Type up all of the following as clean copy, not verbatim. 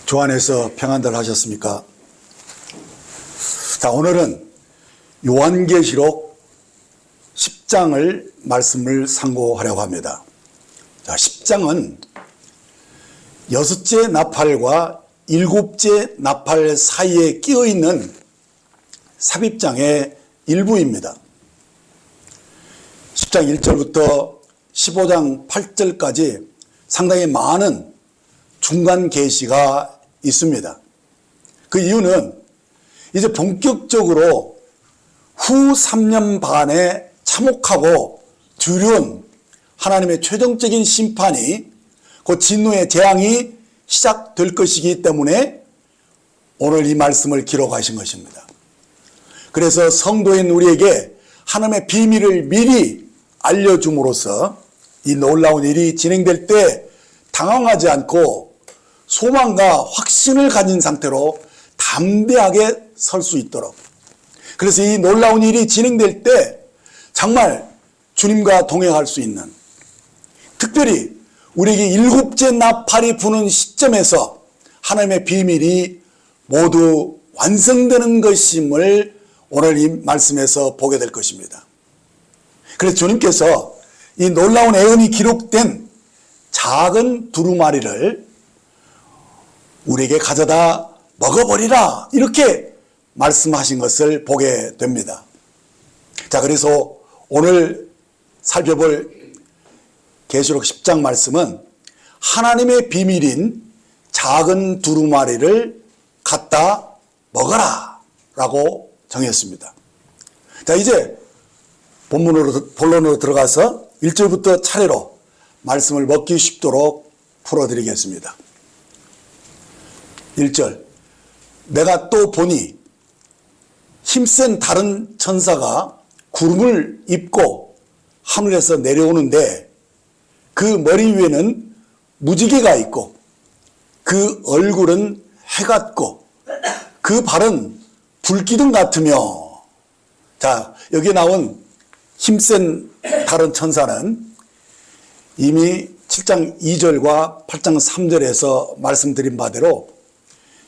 주 안에서 평안들 하셨습니까? 자, 오늘은 요한계시록 10장을 말씀을 상고하려고 합니다. 자, 10장은 여섯째 나팔과 일곱째 나팔 사이에 끼어 있는 삽입장의 일부입니다. 10장 1절부터 15장 8절까지 상당히 많은 중간 계시가 있습니다. 그 이유는 이제 본격적으로 후 3년 반에 참혹하고 두려운 하나님의 최종적인 심판이 곧 진노의 재앙이 시작될 것이기 때문에 오늘 이 말씀을 기록하신 것입니다. 그래서 성도인 우리에게 하나님의 비밀을 미리 알려줌으로써 이 놀라운 일이 진행될 때 당황하지 않고 소망과 확신을 가진 상태로 담대하게 설 수 있도록, 그래서 이 놀라운 일이 진행될 때 정말 주님과 동행할 수 있는, 특별히 우리에게 일곱째 나팔이 부는 시점에서 하나님의 비밀이 모두 완성되는 것임을 오늘 이 말씀에서 보게 될 것입니다. 그래서 주님께서 이 놀라운 애언이 기록된 작은 두루마리를 우리에게 가져다 먹어버리라, 이렇게 말씀하신 것을 보게 됩니다. 자, 그래서 오늘 살펴볼 계시록 10장 말씀은 하나님의 비밀인 작은 두루마리를 갖다 먹어라 라고 정했습니다. 자, 이제 본론으로 들어가서 1절부터 차례로 말씀을 먹기 쉽도록 풀어드리겠습니다. 1절, 내가 또 보니 힘센 다른 천사가 구름을 입고 하늘에서 내려오는데 그 머리 위에는 무지개가 있고 그 얼굴은 해 같고 그 발은 불기둥 같으며. 자, 여기 나온 힘센 다른 천사는 이미 7장 2절과 8장 3절에서 말씀드린 바대로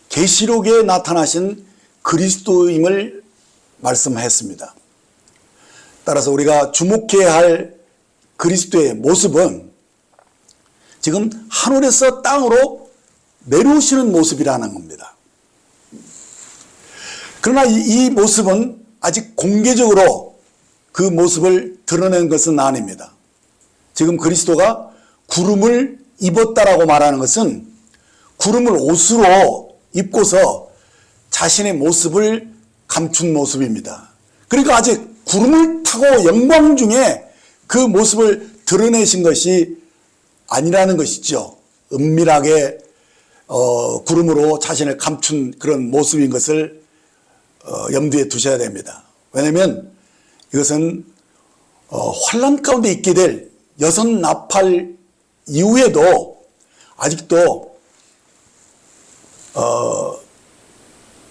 계시록에 나타나신 그리스도임을 말씀했습니다. 따라서 우리가 주목해야 할 그리스도의 모습은 지금 하늘에서 땅으로 내려오시는 모습이라는 겁니다. 그러나 이 모습은 아직 공개적으로 그 모습을 드러낸 것은 아닙니다. 지금 그리스도가 구름을 입었다라고 말하는 것은 구름을 옷으로 입고서 자신의 모습을 감춘 모습입니다. 그러니까 아직 구름을 타고 영광 중에 그 모습을 드러내신 것이 아니라는 것이죠. 은밀하게 구름으로 자신을 감춘 그런 모습인 것을 염두에 두셔야 됩니다. 왜냐하면 이것은 환난 가운데 있게 될 여섯 나팔 이후에도 아직도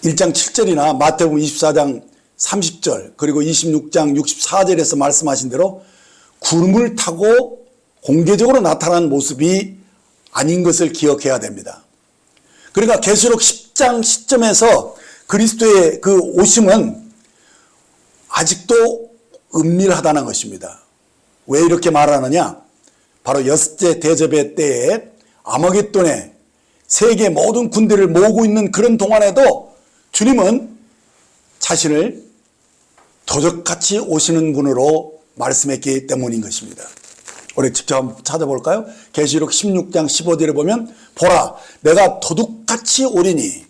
1장 7절이나 마태복음 24장 30절 그리고 26장 64절에서 말씀하신 대로 구름을 타고 공개적으로 나타난 모습이 아닌 것을 기억해야 됩니다. 그러니까 계시록 10장 시점에서 그리스도의 그 오심은 아직도 은밀하다는 것입니다. 왜 이렇게 말하느냐? 바로 여섯째 대접의 때에 아마겟돈에 세계 모든 군대를 모으고 있는 그런 동안에도 주님은 자신을 도적같이 오시는 분으로 말씀했기 때문인 것입니다. 우리 직접 한번 찾아볼까요? 계시록 16장 15절에 보면 보라, 내가 도둑같이 오리니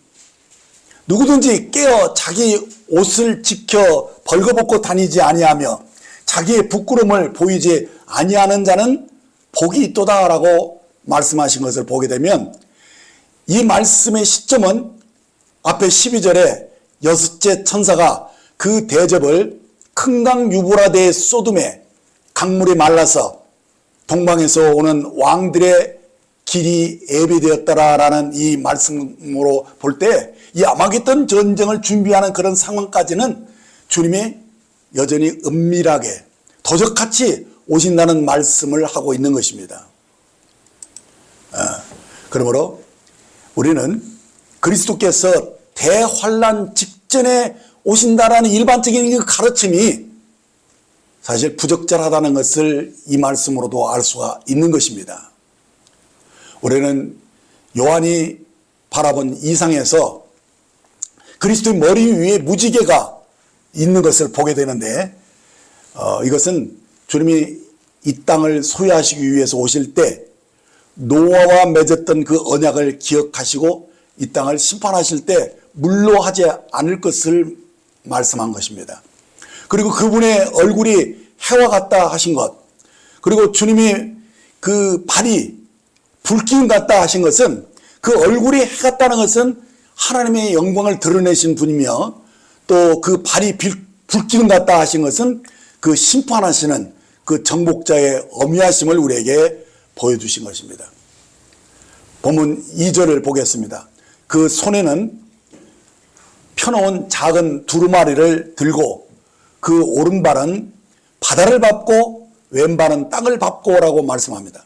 누구든지 깨어 자기 옷을 지켜 벌거벗고 다니지 아니하며 자기의 부끄러움을 보이지 아니하는 자는 복이 있도다라고 말씀하신 것을 보게 되면 이 말씀의 시점은 앞에 12절에 여섯째 천사가 그 대접을 큰 강 유브라데의 소돔에 강물이 말라서 동방에서 오는 왕들의 길이 예비되었다라는 이 말씀으로 볼 때 이 아마겟돈 전쟁을 준비하는 그런 상황까지는 주님이 여전히 은밀하게 도적같이 오신다는 말씀을 하고 있는 것입니다. 그러므로 우리는 그리스도께서 대환란 직전에 오신다라는 일반적인 그 가르침이 사실 부적절하다는 것을 이 말씀으로도 알 수가 있는 것입니다. 우리는 요한이 바라본 이상에서 그리스도의 머리 위에 무지개가 있는 것을 보게 되는데 이것은 주님이 이 땅을 소유하시기 위해서 오실 때 노아와 맺었던 그 언약을 기억하시고 이 땅을 심판하실 때 물로 하지 않을 것을 말씀한 것입니다. 그리고 그분의 얼굴이 해와 같다 하신 것, 그리고 주님이 그 발이 불기운 같다 하신 것은 그 얼굴이 해 같다는 것은 하나님의 영광을 드러내신 분이며 또 그 발이 불기운 같다 하신 것은 그 심판하시는 그 정복자의 엄위하심을 우리에게 보여주신 것입니다. 본문 2절을 보겠습니다. 그 손에는 펴놓은 작은 두루마리를 들고 그 오른발은 바다를 밟고 왼발은 땅을 밟고라고 말씀합니다.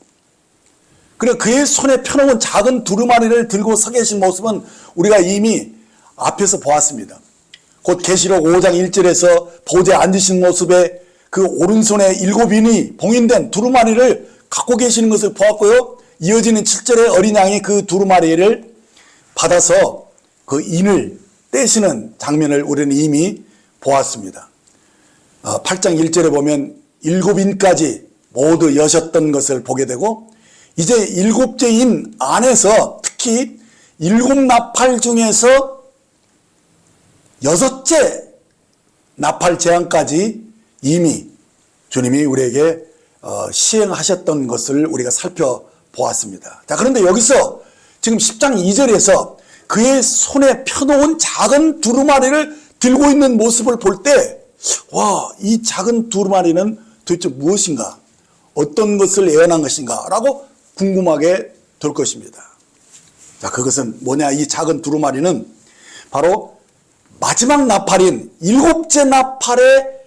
그리고 그의 손에 펴놓은 작은 두루마리를 들고 서 계신 모습은 우리가 이미 앞에서 보았습니다. 곧 계시록 5장 1절에서 보좌에 앉으신 모습에 그 오른손에 7인이 봉인된 두루마리를 갖고 계시는 것을 보았고요. 이어지는 7절에 어린 양이 그 두루마리를 받아서 그 인을 떼시는 장면을 우리는 이미 보았습니다. 8장 1절에 보면 7인까지 모두 여셨던 것을 보게 되고 이제 7째 인 안에서 특히 7나팔 중에서 6째 나팔 재앙까지 이미 주님이 우리에게 시행하셨던 것을 우리가 살펴보았습니다. 자, 그런데 여기서 지금 10장 2절에서 그의 손에 펴놓은 작은 두루마리를 들고 있는 모습을 볼 때, 와, 이 작은 두루마리는 도대체 무엇인가? 어떤 것을 예언한 것인가? 라고 궁금하게 될 것입니다. 자, 그것은 뭐냐? 이 작은 두루마리는 바로 마지막 나팔인 7째 나팔의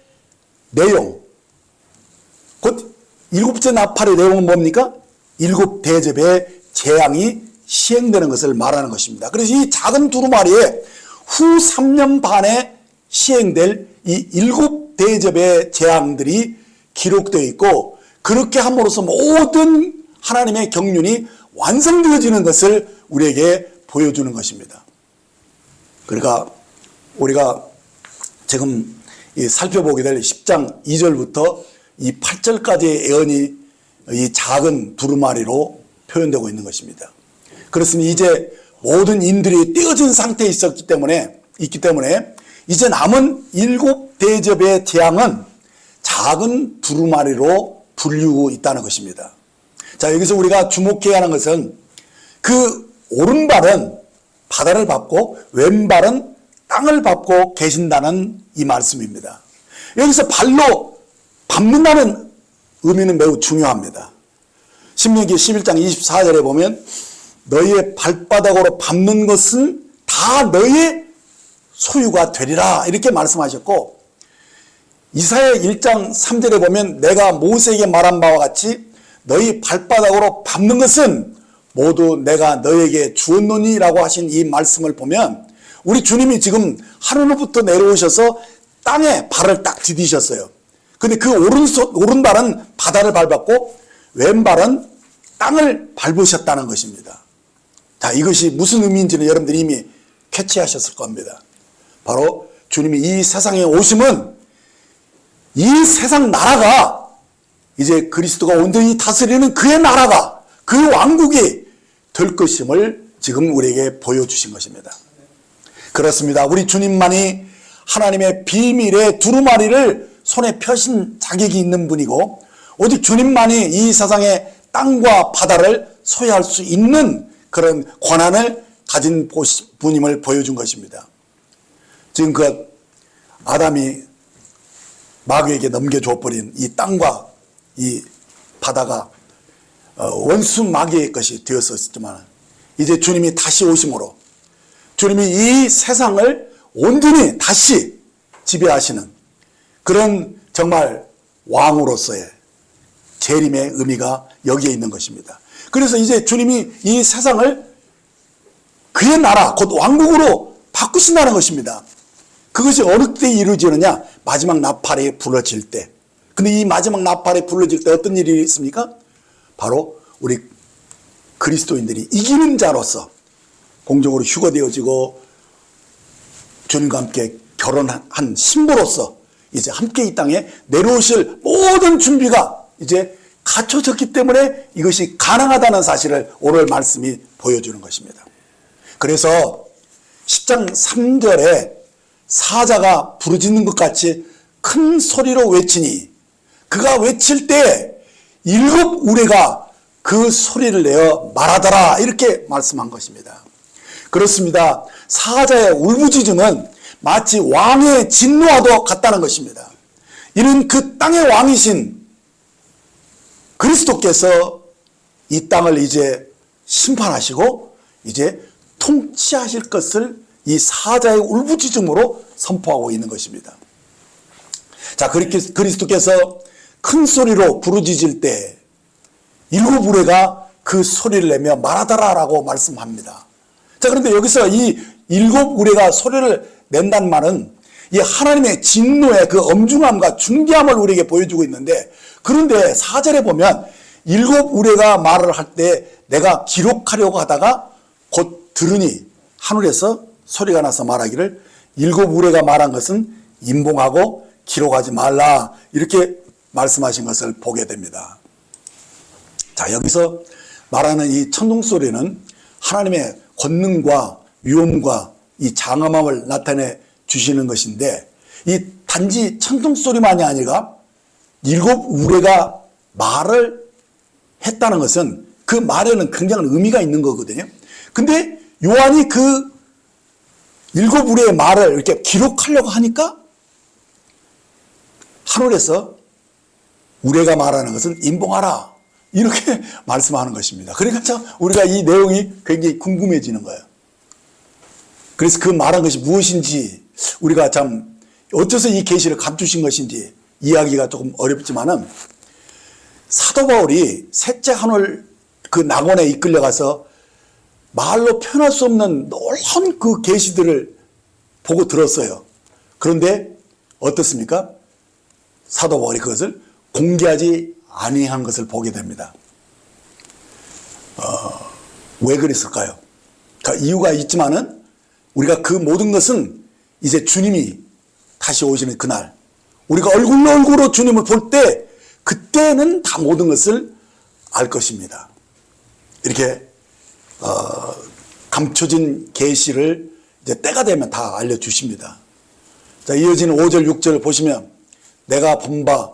내용, 곧 7째 나팔의 내용은 뭡니까? 7대접의 재앙이 시행되는 것을 말하는 것입니다. 그래서 이 작은 두루마리에 후 3년 반에 시행될 이 7대접의 재앙들이 기록되어 있고, 그렇게 함으로써 모든 하나님의 경륜이 완성되어지는 것을 우리에게 보여주는 것입니다. 그러니까 우리가 지금 살펴보게 될 10장 2절부터 이 8절까지의 예언이 이 작은 두루마리로 표현되고 있는 것입니다. 그렇습니다. 이제 모든 인들이 떼어진 상태에 있기 때문에 이제 남은 7대접의 재앙은 작은 두루마리로 불리고 있다는 것입니다. 자, 여기서 우리가 주목해야 하는 것은 그 오른발은 바다를 밟고 왼발은 땅을 밟고 계신다는 이 말씀입니다. 여기서 발로 밟는다는 의미는 매우 중요합니다. 신명기 11장 24절에 보면 너희의 발바닥으로 밟는 것은 다 너희의 소유가 되리라 이렇게 말씀하셨고, 이사야 1장 3절에 보면 내가 모세에게 말한 바와 같이 너희 발바닥으로 밟는 것은 모두 내가 너희에게 주었노니라고 하신 이 말씀을 보면 우리 주님이 지금 하늘로부터 내려오셔서 땅에 발을 딱 디디셨어요. 근데 그 오른발은 바다를 밟았고 왼발은 땅을 밟으셨다는 것입니다. 자, 이것이 무슨 의미인지는 여러분들이 이미 캐치하셨을 겁니다. 바로 주님이 이 세상에 오심은 이 세상 나라가 이제 그리스도가 온전히 다스리는 그의 나라가, 그 왕국이 될 것임을 지금 우리에게 보여주신 것입니다. 그렇습니다. 우리 주님만이 하나님의 비밀의 두루마리를 손에 펴신 자격이 있는 분이고, 오직 주님만이 이 세상의 땅과 바다를 소유할 수 있는 그런 권한을 가진 분임을 보여준 것입니다. 지금 그 아담이 마귀에게 넘겨줘버린 이 땅과 이 바다가 원수 마귀의 것이 되었었지만, 이제 주님이 다시 오심으로 주님이 이 세상을 온전히 다시 지배하시는 그런 정말 왕으로서의 재림의 의미가 여기에 있는 것입니다. 그래서 이제 주님이 이 세상을 그의 나라 곧 왕국으로 바꾸신다는 것입니다. 그것이 어느 때 이루어지느냐? 마지막 나팔이 불어질 때. 근데 이 마지막 나팔이 불어질 때 어떤 일이 있습니까? 바로 우리 그리스도인들이 이기는 자로서 공적으로 휴거되어지고 주님과 함께 결혼한 신부로서 이제 함께 이 땅에 내려오실 모든 준비가 이제 갖춰졌기 때문에 이것이 가능하다는 사실을 오늘 말씀이 보여주는 것입니다. 그래서 10장 3절에 사자가 부르짖는 것 같이 큰 소리로 외치니 그가 외칠 때 7 우레가 그 소리를 내어 말하더라 이렇게 말씀한 것입니다. 그렇습니다. 사자의 울부짖음은 마치 왕의 진노와도 같다는 것입니다. 이는 그 땅의 왕이신 그리스도께서 이 땅을 이제 심판하시고 이제 통치하실 것을 이 사자의 울부짖음으로 선포하고 있는 것입니다. 자, 그렇게 그리스도께서 큰 소리로 부르짖을 때 7 우레가 그 소리를 내며 말하더라라고 말씀합니다. 자, 그런데 여기서 이 7 우레가 소리를 낸다는 말은 이 하나님의 진노의 그 엄중함과 중대함을 우리에게 보여주고 있는데, 그런데 4절에 보면 7 우레가 말을 할 때 내가 기록하려고 하다가 곧 들으니 하늘에서 소리가 나서 말하기를 7 우레가 말한 것은 임봉하고 기록하지 말라 이렇게 말씀하신 것을 보게 됩니다. 자, 여기서 말하는 이 천둥 소리는 하나님의 권능과 위엄과 이 장엄함을 나타내 주시는 것인데, 이 단지 천둥 소리만이 아니라 7 우레가 말을 했다는 것은 그 말에는 굉장한 의미가 있는 거거든요. 근데 요한이 그 7 우레의 말을 이렇게 기록하려고 하니까 하늘에서 우레가 말하는 것은 임봉하라 이렇게 말씀하는 것입니다. 그러니까 참 우리가 이 내용이 굉장히 궁금해지는 거예요. 그래서 그 말한 것이 무엇인지 우리가 참 어째서 이 계시를 감추신 것인지 이야기가 조금 어렵지만은, 사도 바울이 셋째 하늘 그 낙원에 이끌려가서 말로 표현할 수 없는 놀라운 그 계시들을 보고 들었어요. 그런데 어떻습니까? 사도 바울이 그것을 공개하지 아니한 것을 보게 됩니다. 왜 그랬을까요? 이유가 있지만은 우리가 그 모든 것은 이제 주님이 다시 오시는 그날, 우리가 얼굴로 얼굴로 주님을 볼 때 그때는 다 모든 것을 알 것입니다. 이렇게 감춰진 계시를 이제 때가 되면 다 알려주십니다. 자, 이어지는 5절 6절을 보시면 내가 본 바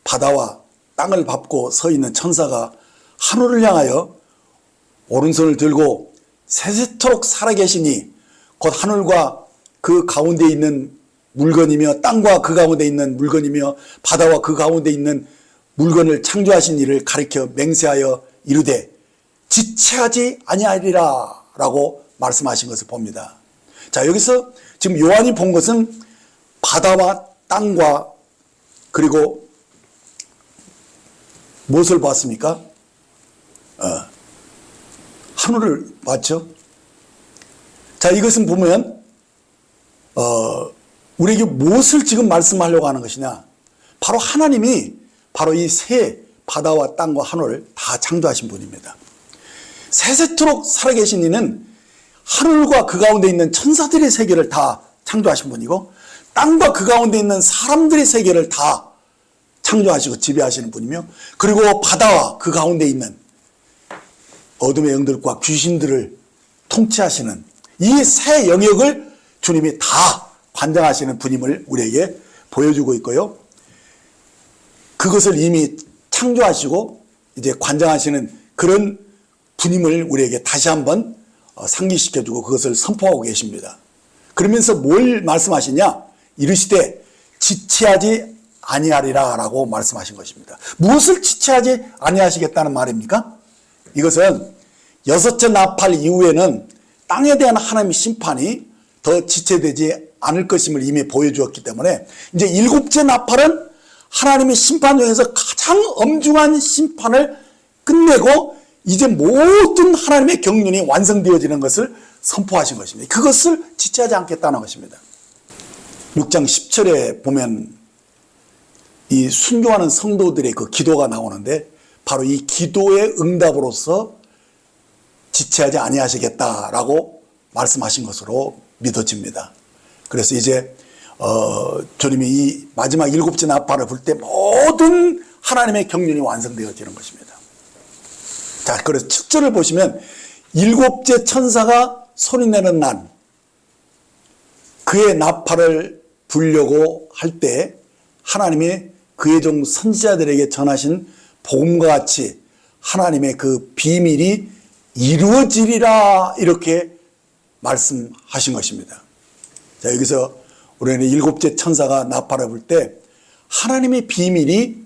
바다와 땅을 밟고 서 있는 천사가 하늘을 향하여 오른손을 들고 세세토록 살아계시니 곧 하늘과 그 가운데 있는 물건이며 땅과 그 가운데 있는 물건이며 바다와 그 가운데 있는 물건을 창조하신 이를 가리켜 맹세하여 이르되 지체하지 아니하리라 라고 말씀하신 것을 봅니다. 자, 여기서 지금 요한이 본 것은 바다와 땅과 그리고 무엇을 봤습니까? 하늘을 봤죠. 자, 이것은 보면 우리에게 무엇을 지금 말씀하려고 하는 것이냐? 바로 하나님이 바로 이 새 바다와 땅과 하늘을 다 창조하신 분입니다. 세세토록 살아계신 이는 하늘과 그 가운데 있는 천사들의 세계를 다 창조하신 분이고, 땅과 그 가운데 있는 사람들의 세계를 다 창조하시고 지배하시는 분이며, 그리고 바다와 그 가운데 있는 어둠의 영들과 귀신들을 통치하시는 이 새 영역을 주님이 다 관장하시는 분임을 우리에게 보여주고 있고요. 그것을 이미 창조하시고 이제 관장하시는 그런 분임을 우리에게 다시 한번 상기시켜주고 그것을 선포하고 계십니다. 그러면서 뭘 말씀하시냐? 이르시되 지체하지 아니하리라 라고 말씀하신 것입니다. 무엇을 지체하지 아니하시겠다는 말입니까? 이것은 6째 나팔 이후에는 땅에 대한 하나님의 심판이 더 지체되지 않을 것임을 이미 보여주었기 때문에 이제 7째 나팔은 하나님의 심판 중에서 가장 엄중한 심판을 끝내고 이제 모든 하나님의 경륜이 완성되어지는 것을 선포하신 것입니다. 그것을 지체하지 않겠다는 것입니다. 6장 10절에 보면 이 순종하는 성도들의 그 기도가 나오는데 바로 이 기도의 응답으로서 지체하지 아니하시겠다라고 말씀하신 것으로 믿어집니다. 그래서 이제 주님이 이 마지막 7째 나팔을 불 때 모든 하나님의 경륜이 완성되어지는 것입니다. 자, 그래서 7절을 보시면 7째 천사가 소리내는 날 그의 나팔을 불려고 할 때 하나님이 그의 종 선지자들에게 전하신 복음과 같이 하나님의 그 비밀이 이루어지리라 이렇게 말씀하신 것입니다. 자, 여기서 우리는 7째 천사가 나팔을 불 때 하나님의 비밀이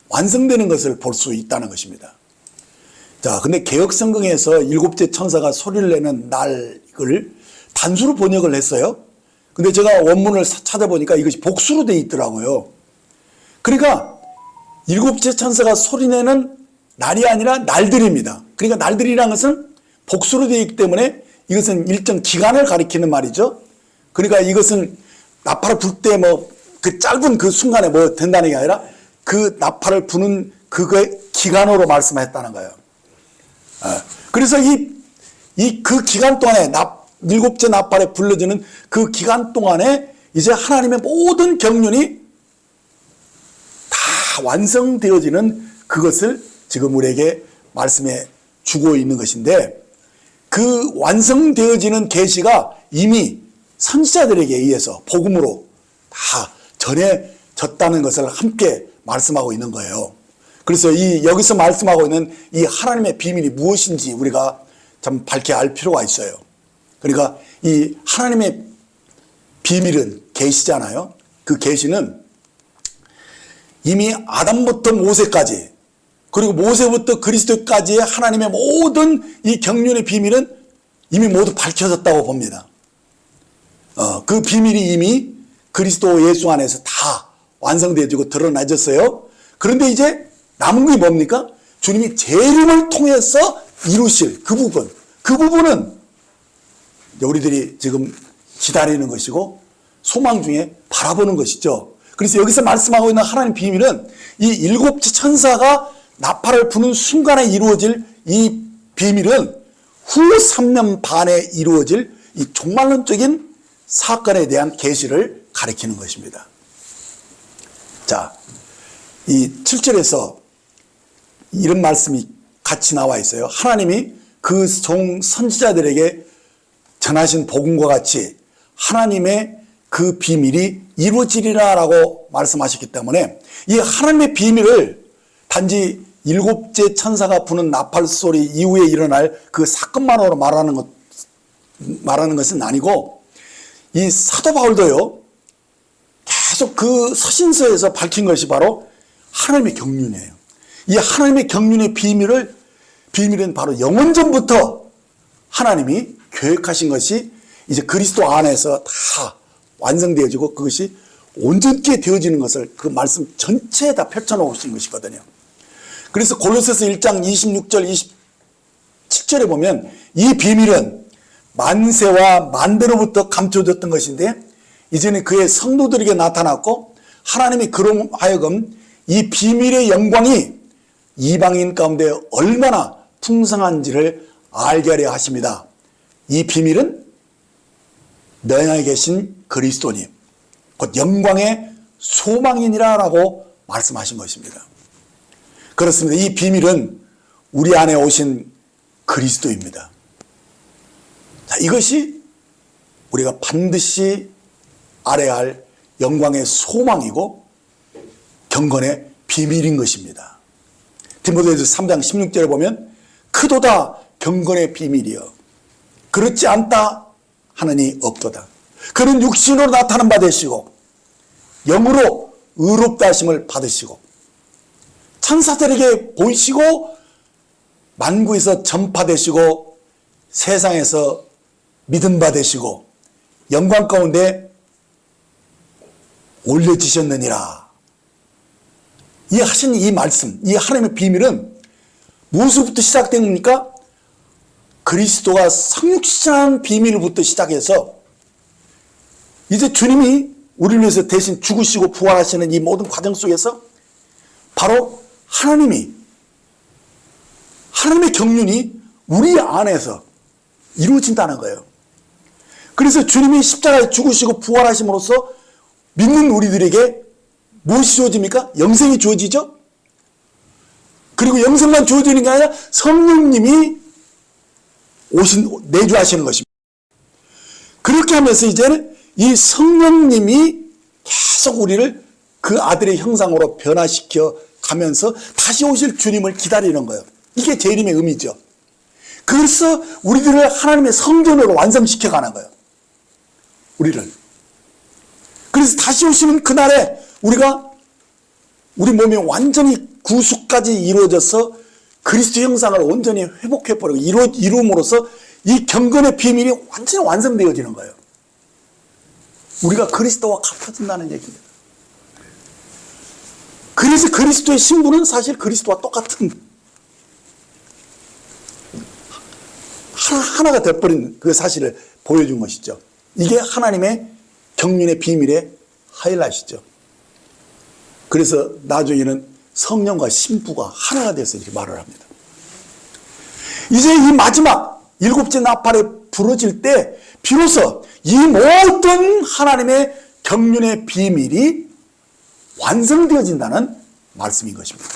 완성되는 것을 볼 수 있다는 것입니다. 자, 근데 개역성경에서 7째 천사가 소리를 내는 날을 단수로 번역을 했어요. 근데 제가 원문을 찾아보니까 이것이 복수로 되어 있더라고요. 그러니까 7째 천사가 소리내는 날이 아니라 날들입니다. 그러니까 날들이라는 것은 복수로 되어 있기 때문에 이것은 일정 기간을 가리키는 말이죠. 그러니까 이것은 나팔을 불 때 그 짧은 그 순간에 된다는 게 아니라 그 나팔을 부는 그거의 기간으로 말씀했다는 거예요. 그래서 그 기간 동안에 7째 나팔에 불러지는 그 기간 동안에 이제 하나님의 모든 경륜이 다 완성되어지는 그것을 지금 우리에게 말씀해 주고 있는 것인데 그 완성되어지는 계시가 이미 선지자들에게 의해서 복음으로 다 전해졌다는 것을 함께 말씀하고 있는 거예요. 그래서 여기서 말씀하고 있는 이 하나님의 비밀이 무엇인지 우리가 좀 밝게 알 필요가 있어요. 그러니까 이 하나님의 비밀은 계시잖아요. 그 계시는 이미 아담부터 모세까지 그리고 모세부터 그리스도까지의 하나님의 모든 이 경륜의 비밀은 이미 모두 밝혀졌다고 봅니다. 그 비밀이 이미 그리스도 예수 안에서 다 완성되어지고 드러나졌어요. 그런데 이제 남은 게 뭡니까? 주님이 재림을 통해서 이루실 그 부분은 우리들이 지금 기다리는 것이고 소망 중에 바라보는 것이죠. 그래서 여기서 말씀하고 있는 하나님 비밀은 이 7째 천사가 나팔을 부는 순간에 이루어질 이 비밀은 후 3년 반에 이루어질 이 종말론적인 사건에 대한 계시를 가리키는 것입니다. 자, 이 7절에서 이런 말씀이 같이 나와 있어요. 하나님이 그 종 선지자들에게 전하신 복음과 같이 하나님의 그 비밀이 이루어지리라라고 말씀하셨기 때문에 이 하나님의 비밀을 단지 7째 천사가 부는 나팔 소리 이후에 일어날 그 사건만으로 말하는 것은 아니고 이 사도 바울도요 계속 그 서신서에서 밝힌 것이 바로 하나님의 경륜이에요. 이 하나님의 경륜의 비밀은 바로 영원전부터 하나님이 계획하신 것이 이제 그리스도 안에서 다 완성되어지고 그것이 온전케 되어지는 것을 그 말씀 전체에 다 펼쳐놓으신 것이거든요. 그래서 골로새서 1장 26절 27절에 보면 이 비밀은 만세와 만대로부터 감춰졌던 것인데 이제는 그의 성도들에게 나타났고 하나님이 그로 하여금 이 비밀의 영광이 이방인 가운데 얼마나 풍성한지를 알게 하려 하십니다. 이 비밀은 너희 안에 계신 그리스도님 곧 영광의 소망이니라 라고 말씀하신 것입니다. 그렇습니다. 이 비밀은 우리 안에 오신 그리스도입니다. 자, 이것이 우리가 반드시 알아야 할 영광의 소망이고 경건의 비밀인 것입니다. 디모데후서 3장 16절에 보면 크도다 경건의 비밀이여 그렇지 않다 하느니 없도다. 그는 육신으로 나타난 바 되시고 영으로 의롭다 하심을 받으시고 천사들에게 보이시고 만구에서 전파되시고 세상에서 믿음 받으시고 영광 가운데 올려지셨느니라. 이 하신 이 말씀, 이 하나님의 비밀은 무엇부터 시작됩니까? 그리스도가 성육신한 비밀부터 시작해서 이제 주님이 우리를 위해서 대신 죽으시고 부활하시는 이 모든 과정 속에서 바로 하나님의 경륜이 우리 안에서 이루어진다는 거예요. 그래서 주님이 십자가에 죽으시고 부활하심으로써 믿는 우리들에게 무엇이 주어집니까? 영생이 주어지죠. 그리고 영생만 주어지는 게 아니라 성령님이 내주하시는 것입니다. 그렇게 하면서 이제는 이 성령님이 계속 우리를 그 아들의 형상으로 변화시켜 가면서 다시 오실 주님을 기다리는 거예요. 이게 재림의 의미죠. 그래서 우리들을 하나님의 성전으로 완성시켜 가는 거예요. 우리를. 그래서 다시 오시는 그날에 우리 몸이 완전히 구속까지 이루어져서 그리스도 형상을 온전히 회복해버리고 이루음으로써 이 경건의 비밀이 완전히 완성되어지는 거예요. 우리가 그리스도와 같아진다는 얘기입니다. 그래서 그리스도의 신분은 사실 그리스도와 똑같은 하나가 되어버린 그 사실을 보여준 것이죠. 이게 하나님의 경륜의 비밀의 하이라이트죠. 그래서 나중에는 성령과 신부가 하나가 돼서 이렇게 말을 합니다. 이제 이 마지막 일곱째 나팔에 부러질 때 비로소 이 모든 하나님의 경륜의 비밀이 완성되어진다는 말씀인 것입니다.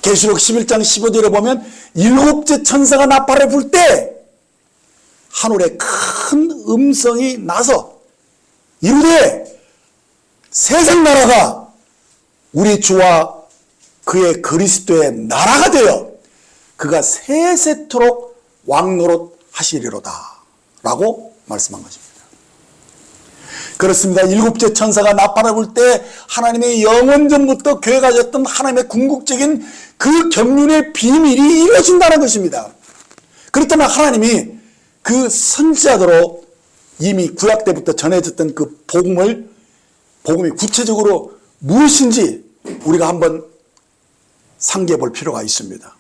계시록 11장 15절에 보면 일곱째 천사가 나팔을 불 때 하늘에 큰 음성이 나서 이르되 세상 나라가 우리 주와 그의 그리스도의 나라가 되어 그가 세세토록 왕노릇 하시리로다 라고 말씀한 것입니다. 그렇습니다. 일곱째 천사가 나팔을 불 때 하나님의 영원전부터 교회가 졌던 하나님의 궁극적인 그 경륜의 비밀이 이루어진다는 것입니다. 그렇다면 하나님이 그 선지자대로 이미 구약 때부터 전해졌던 그 복음이 구체적으로 무엇인지 우리가 한번 상기해 볼 필요가 있습니다.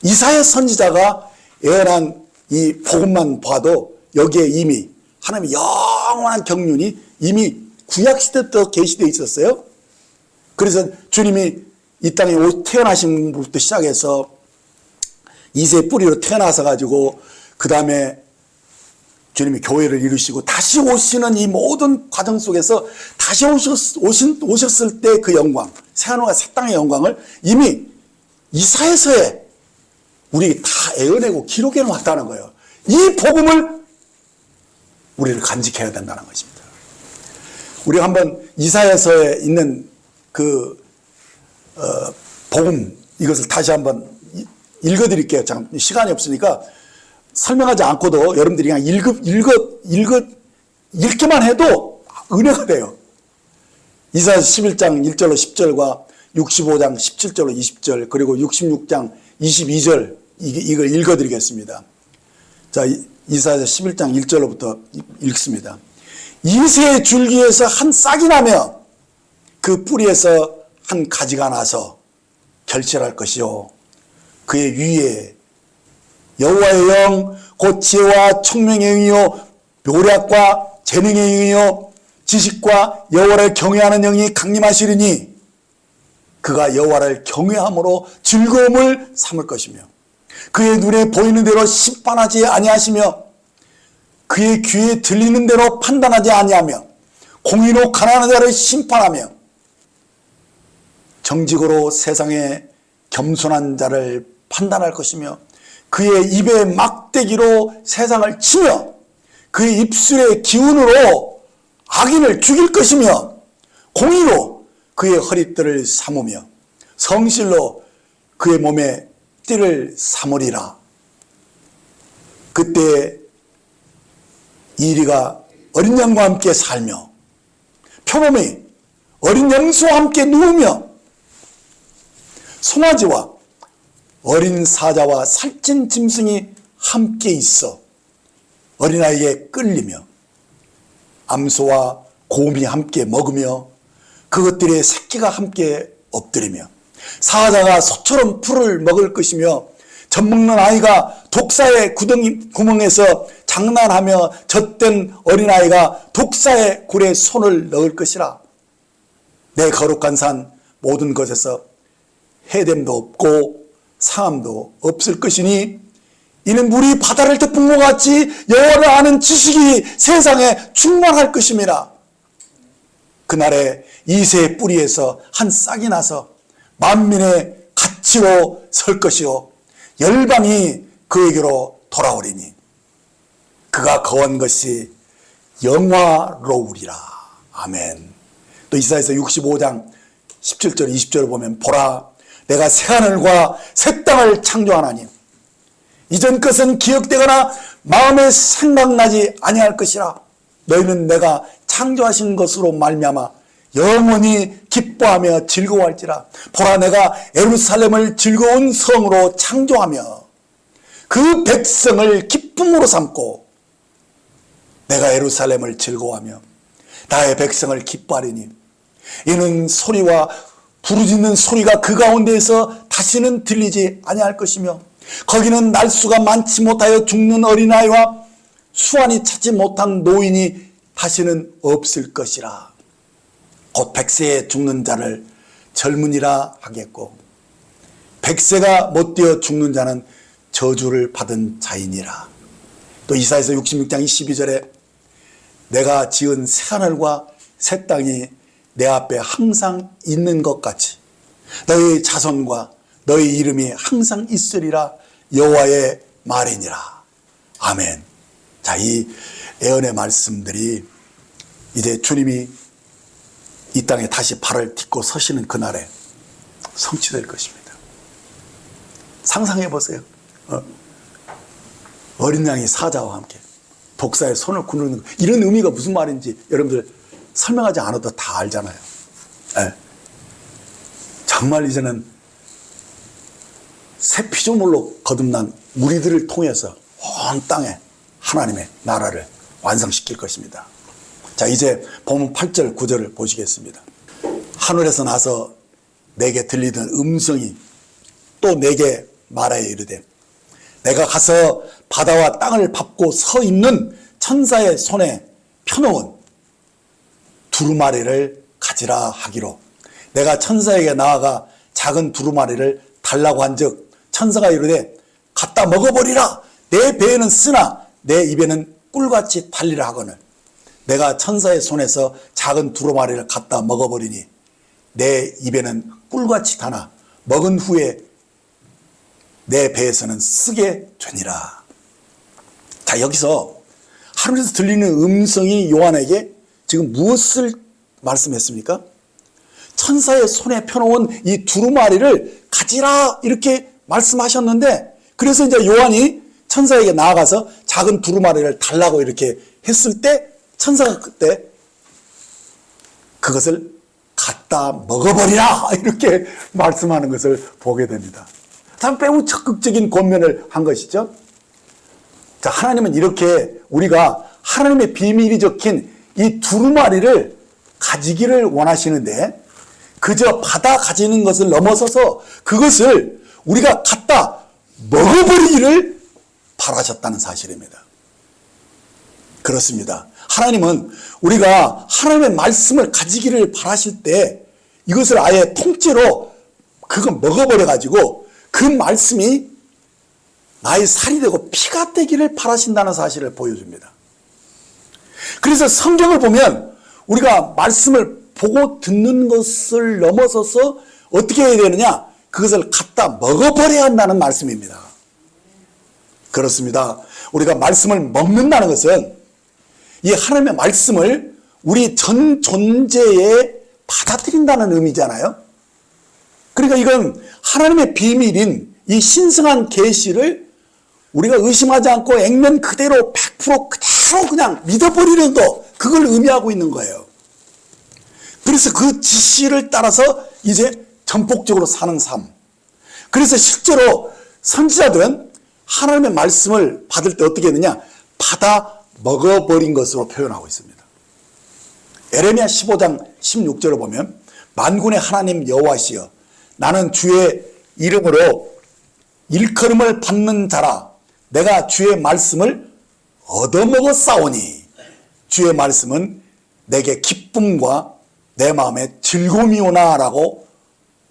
이사야 선지자가 예언한 이 복음만 봐도 여기에 이미 하나님의 영원한 경륜이 이미 구약시대부터 계시되어 있었어요. 그래서 주님이 이 땅에 태어나신 것부터 시작해서 이새의 뿌리로 태어나서 가지고 그 다음에 주님이 교회를 이루시고 다시 오시는 이 모든 과정 속에서 다시 오셨을 때 그 영광, 새하늘과 새 땅의 영광을 이미 이사야서에 우리 다 애어내고 기록해 놨다는 거예요. 이 복음을 우리를 간직해야 된다는 것입니다. 우리가 한번 이사야서에 있는 그 복음 이것을 다시 한번 읽어드릴게요. 잠깐 시간이 없으니까 설명하지 않고도 여러분들이 그냥 읽기만 해도 은혜가 돼요. 이사야 11장 1절로 10절과 65장 17절로 20절 그리고 66장 22절 이걸 읽어드리겠습니다. 자, 이사야 11장 1절로부터 읽습니다. 이새의 줄기에서 한 싹이 나며 그 뿌리에서 한 가지가 나서 결실할 것이요 그의 위에 여호와의 영 곧 지혜와 총명의 영이요 묘략과 재능의 영이요 지식과 여호와를 경외하는 영이 강림하시리니 그가 여호와를 경외함으로 즐거움을 삼을 것이며 그의 눈에 보이는 대로 심판하지 아니하시며 그의 귀에 들리는 대로 판단하지 아니하며 공의로 가난한 자를 심판하며 정직으로 세상에 겸손한 자를 판단할 것이며 그의 입의 막대기로 세상을 치며 그의 입술의 기운으로 악인을 죽일 것이며 공의로 그의 허리띠를 삼으며 성실로 그의 몸에 띠를 삼으리라. 그때 이리가 어린 양과 함께 살며 표범이 어린 염소와 함께 누우며 송아지와 어린 사자와 살찐 짐승이 함께 있어 어린아이에게 끌리며 암소와 곰이 함께 먹으며 그것들의 새끼가 함께 엎드리며 사자가 소처럼 풀을 먹을 것이며 젖먹는 아이가 독사의 구멍에서 장난하며 젖된 어린아이가 독사의 굴에 손을 넣을 것이라. 내 거룩한 산 모든 것에서 해됨도 없고 상함도 없을 것이니 이는 물이 바다를 덮은 것 같이 여호와를 아는 지식이 세상에 충만할 것임이라. 그날에 이새의 뿌리에서 한 싹이 나서 만민의 가치로 설 것이요 열방이 그에게로 돌아오리니 그가 거한 것이 영화로우리라. 아멘. 또 이사야서 65장 17절 20절을 보면 보라 내가 새하늘과 새 땅을 창조하나니 이전 것은 기억되거나 마음에 생각나지 아니할 것이라. 너희는 내가 창조하신 것으로 말미암아 영원히 기뻐하며 즐거워할지라. 보라 내가 예루살렘을 즐거운 성으로 창조하며 그 백성을 기쁨으로 삼고 내가 예루살렘을 즐거워하며 나의 백성을 기뻐하리니 이는 소리와 부르짖는 소리가 그 가운데에서 다시는 들리지 아니할 것이며 거기는 날수가 많지 못하여 죽는 어린아이와 수완이 차지 못한 노인이 다시는 없을 것이라. 곧 100세에 죽는 자를 젊은이라 하겠고 100세가 못되어 죽는 자는 저주를 받은 자이니라. 또 이사야서 66장 22절에 내가 지은 새하늘과 새 땅이 내 앞에 항상 있는 것 같이 너희 자손과 너희 이름이 항상 있으리라 여호와의 말이니라. 아멘. 자, 이 예언의 말씀들이 이제 주님이 이 땅에 다시 발을 딛고 서시는 그날에 성취될 것입니다. 상상해 보세요. 어린 양이 사자와 함께 독사의 손을 구르는 이런 의미가 무슨 말인지 여러분들 설명하지 않아도 다 알잖아요. 네. 정말 이제는 새 피조물로 거듭난 우리들을 통해서 온 땅에 하나님의 나라를 완성시킬 것입니다. 자, 이제 본문 8절 9절을 보시겠습니다. 하늘에서 나서 내게 들리던 음성이 또 내게 말하여 이르되 내가 가서 바다와 땅을 밟고 서 있는 천사의 손에 펴놓은 두루마리를 가지라 하기로 내가 천사에게 나아가 작은 두루마리를 달라고 한즉 천사가 이르되 갖다 먹어버리라. 내 배에는 쓰나 내 입에는 꿀같이 달리라 하거늘 내가 천사의 손에서 작은 두루마리를 갖다 먹어버리니 내 입에는 꿀같이 타나 먹은 후에 내 배에서는 쓰게 되니라. 자, 여기서 하늘에서 들리는 음성이 요한에게 지금 무엇을 말씀했습니까? 천사의 손에 펴놓은 이 두루마리를 가지라 이렇게 말씀하셨는데 그래서 이제 요한이 천사에게 나아가서 작은 두루마리를 달라고 이렇게 했을 때 천사가 그때 그것을 갖다 먹어버리라 이렇게 말씀하는 것을 보게 됩니다. 참 매우 적극적인 권면을 한 것이죠. 자, 하나님은 이렇게 우리가 하나님의 비밀이 적힌 이 두루마리를 가지기를 원하시는데 그저 받아 가지는 것을 넘어서서 그것을 우리가 갖다 먹어버리기를 바라셨다는 사실입니다. 그렇습니다. 하나님은 우리가 하나님의 말씀을 가지기를 바라실 때 이것을 아예 통째로 그거 먹어버려 가지고 그 말씀이 나의 살이 되고 피가 되기를 바라신다는 사실을 보여줍니다. 그래서 성경을 보면 우리가 말씀을 보고 듣는 것을 넘어서서 어떻게 해야 되느냐? 그것을 갖다 먹어버려야 한다는 말씀입니다. 그렇습니다. 우리가 말씀을 먹는다는 것은 이 하나님의 말씀을 우리 전 존재에 받아들인다는 의미잖아요. 그러니까 이건 하나님의 비밀인 이 신성한 계시를 우리가 의심하지 않고 액면 그대로 100% 그대로 그냥 믿어버리는 거, 그걸 의미하고 있는 거예요. 그래서 그 지시를 따라서 이제 전폭적으로 사는 삶. 그래서 실제로 선지자들은 하나님의 말씀을 받을 때 어떻게 했느냐? 받아 먹어버린 것으로 표현하고 있습니다. 에레미야 15장 16절을 보면 만군의 하나님 여호와시여 나는 주의 이름으로 일컬음을 받는 자라. 내가 주의 말씀을 얻어먹었사오니. 주의 말씀은 내게 기쁨과 내 마음에 즐거움이오나 라고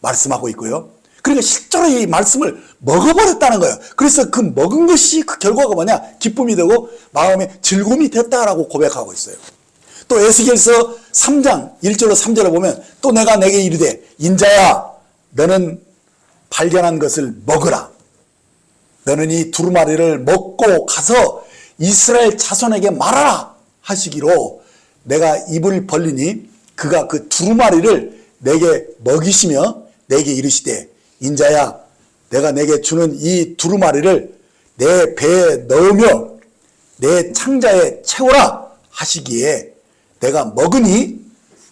말씀하고 있고요. 그러니까 실제로 이 말씀을 먹어버렸다는 거예요. 그래서 그 먹은 것이 그 결과가 뭐냐? 기쁨이 되고 마음에 즐거움이 됐다라고 고백하고 있어요. 또 에스겔서 3장 1절로 3절을 보면 또 내가 내게 이르되 인자야 너는 발견한 것을 먹으라. 너는 이 두루마리를 먹고 가서 이스라엘 자손에게 말하라 하시기로 내가 입을 벌리니 그가 그 두루마리를 내게 먹이시며 내게 이르시되 인자야 내가 내게 주는 이 두루마리를 내 배에 넣으며 내 창자에 채우라 하시기에 내가 먹으니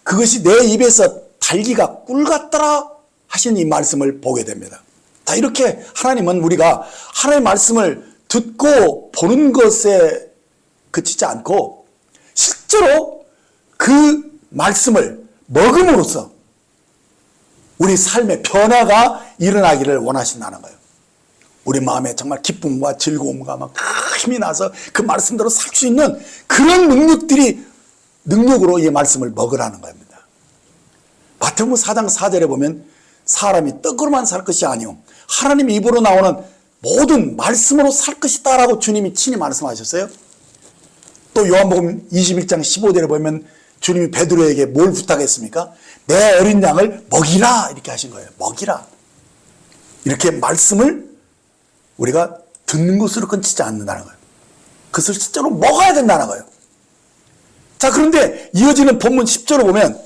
그것이 내 입에서 달기가 꿀 같더라 하신 이 말씀을 보게 됩니다. 자, 이렇게 하나님은 우리가 하나님의 말씀을 듣고 보는 것에 그치지 않고 실제로 그 말씀을 먹음으로써 우리 삶의 변화가 일어나기를 원하신다는 거예요. 우리 마음에 정말 기쁨과 즐거움과 막 힘이 나서 그 말씀대로 살 수 있는 그런 능력으로 이 말씀을 먹으라는 겁니다. 마태복음 4장 4절에 보면 사람이 떡으로만 살 것이 아니오 하나님 입으로 나오는 모든 말씀으로 살 것이다 라고 주님이 친히 말씀하셨어요. 또 요한복음 21장 15절에 보면 주님이 베드로에게 뭘 부탁했습니까? 내 어린 양을 먹이라 이렇게 하신 거예요. 먹이라. 이렇게 말씀을 우리가 듣는 것으로 끊치지 않는다는 거예요. 그것을 실제로 먹어야 된다는 거예요. 자, 그런데 이어지는 본문 10절을 보면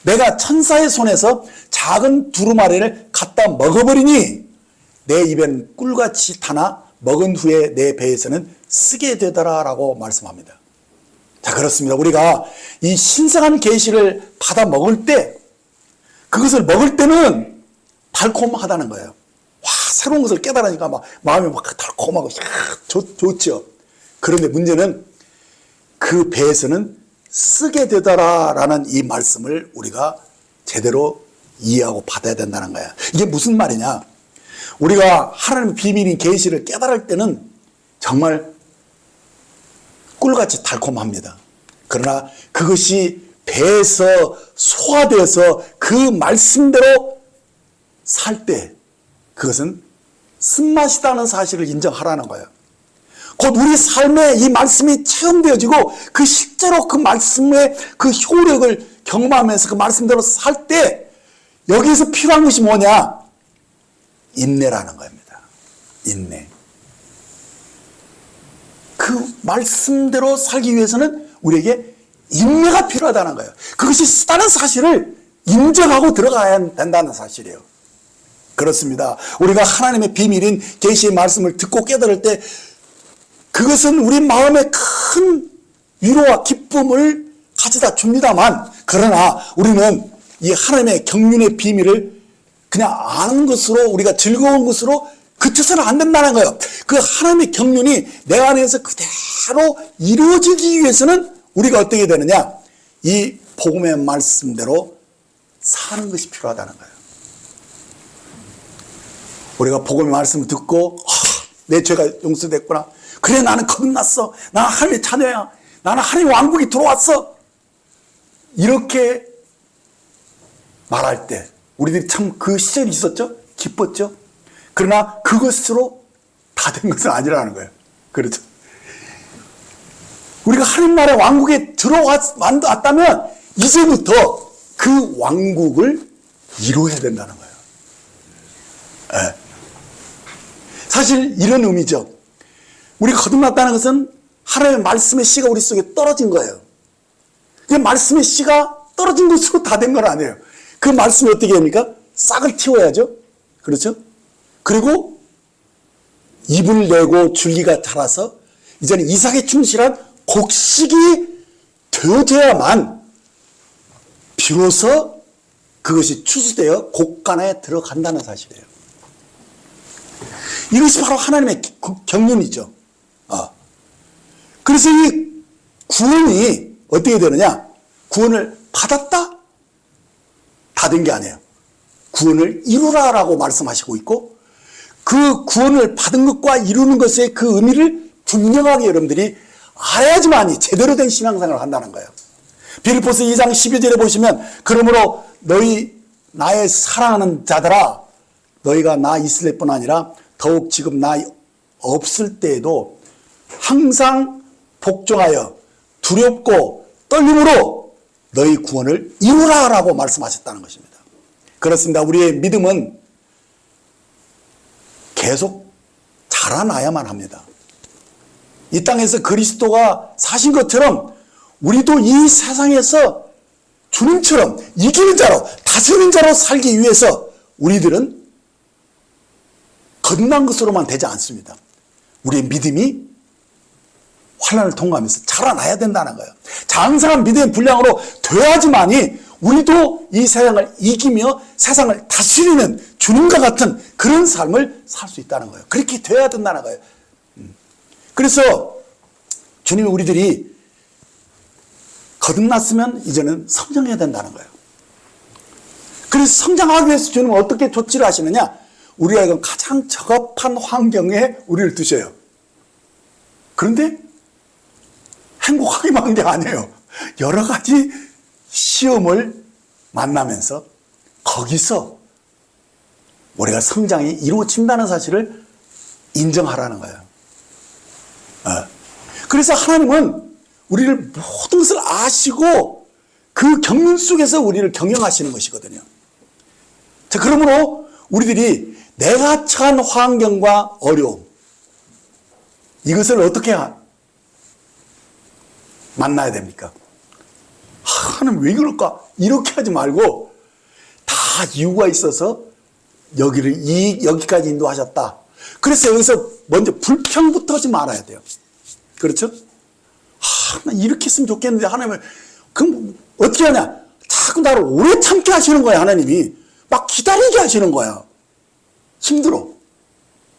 내가 천사의 손에서 작은 두루마리를 갖다 먹어버리니 내 입엔 꿀같이 타나 먹은 후에 내 배에서는 쓰게 되더라 라고 말씀합니다. 자, 그렇습니다. 우리가 이 신성한 계시를 받아 먹을 때 그것을 먹을 때는 달콤하다는 거예요. 와, 새로운 것을 깨달으니까 막 마음이 막 달콤하고 좋죠. 그런데 문제는 그 배에서는 쓰게 되더라 라는 이 말씀을 우리가 제대로 이해하고 받아야 된다는 거야. 이게 무슨 말이냐? 우리가 하나님의 비밀인 계시를 깨달을 때는 정말 꿀같이 달콤합니다. 그러나 그것이 배에서 소화되어서 그 말씀대로 살 때 그것은 쓴맛이라는 사실을 인정하라는 거예요. 곧 우리 삶에 이 말씀이 체험되어지고 그 실제로 그 말씀의 그 효력을 경험하면서 그 말씀대로 살 때 여기에서 필요한 것이 뭐냐? 인내라는 겁니다. 인내. 그 말씀대로 살기 위해서는 우리에게 인내가 필요하다는 거예요. 그것이 쓰다는 사실을 인정하고 들어가야 된다는 사실이에요. 그렇습니다. 우리가 하나님의 비밀인 계시의 말씀을 듣고 깨달을 때 그것은 우리 마음에 큰 위로와 기쁨을 가져다 줍니다만 그러나 우리는 이 하나님의 경륜의 비밀을 그냥 아는 것으로 우리가 즐거운 것으로 그쳐서는 안 된다는 거예요. 그 하나님의 경륜이 내 안에서 그대로 이루어지기 위해서는 우리가 어떻게 되느냐? 이 복음의 말씀대로 사는 것이 필요하다는 거예요. 우리가 복음의 말씀을 듣고 내 죄가 용서됐구나. 그래 나는 거듭났어. 나는 하나님의 자녀야. 나는 하나님의 왕국이 들어왔어. 이렇게 말할 때 우리들이 참 그 시절이 있었죠? 기뻤죠? 그러나 그것으로 다 된 것은 아니라는 거예요. 그렇죠? 우리가 하나님 나라의 왕국에 들어왔다면 이제부터 그 왕국을 이루어야 된다는 거예요. 네. 사실 이런 의미죠. 우리가 거듭났다는 것은 하나님의 말씀의 씨가 우리 속에 떨어진 거예요. 그 말씀의 씨가 떨어진 것으로 다 된 건 아니에요. 그 말씀이 어떻게 됩니까? 싹을 틔워야죠. 그렇죠? 그리고 잎을 내고 줄기가 자라서 이제는 이삭에 충실한 곡식이 되어야만 비로소 그것이 추수되어 곡간에 들어간다는 사실이에요. 이것이 바로 하나님의 경륜이죠. 그래서 이 구원이 어떻게 되느냐? 구원을 받았다? 다 된 게 아니에요. 구원을 이루라라고 말씀하시고 있고 그 구원을 받은 것과 이루는 것의 그 의미를 분명하게 여러분들이 알아야지만이 제대로 된 신앙생활을 한다는 거예요. 빌립보서 2장 12절에 보시면 그러므로 너희 나의 사랑하는 자들아 너희가 나 있을 때뿐 아니라 더욱 지금 나 없을 때에도 항상 복종하여 두렵고 떨림으로 너희 구원을 이루라라고 말씀하셨다는 것입니다. 그렇습니다. 우리의 믿음은 계속 자라나야만 합니다. 이 땅에서 그리스도가 사신 것처럼 우리도 이 세상에서 주님처럼 이기는 자로 다스리는 자로 살기 위해서 우리들은 거듭난 것으로만 되지 않습니다. 우리의 믿음이 환난을 통과하면서 자라나야 된다는 거예요. 장성한 믿음의 분량으로 되어야지만이 우리도 이 세상을 이기며 세상을 다스리는 주님과 같은 그런 삶을 살 수 있다는 거예요. 그렇게 되어야 된다는 거예요. 그래서 주님이 우리들이 거듭났으면 이제는 성장해야 된다는 거예요. 그래서 성장하기 위해서 주님은 어떻게 조치를 하시느냐? 우리가 이건 가장 적합한 환경에 우리를 두셔요. 그런데 행복하기만 한 게 아니에요. 여러 가지 시험을 만나면서 거기서 우리가 성장이 이루어진다는 사실을 인정하라는 거예요. 그래서 하나님은 우리를 모든 것을 아시고 그 경륜 속에서 우리를 경영하시는 것이거든요. 자, 그러므로 우리들이 내가 처한 환경과 어려움 이것을 어떻게 만나야 됩니까? 하나님 왜 그럴까? 이렇게 하지 말고 다 이유가 있어서 여기까지 인도하셨다. 그래서 여기서 먼저 불평부터 하지 말아야 돼요. 그렇죠? 나 이렇게 했으면 좋겠는데 하나님을 그럼 어떻게 하냐? 자꾸 나를 오래 참게 하시는 거야. 하나님이 막 기다리게 하시는 거야. 힘들어.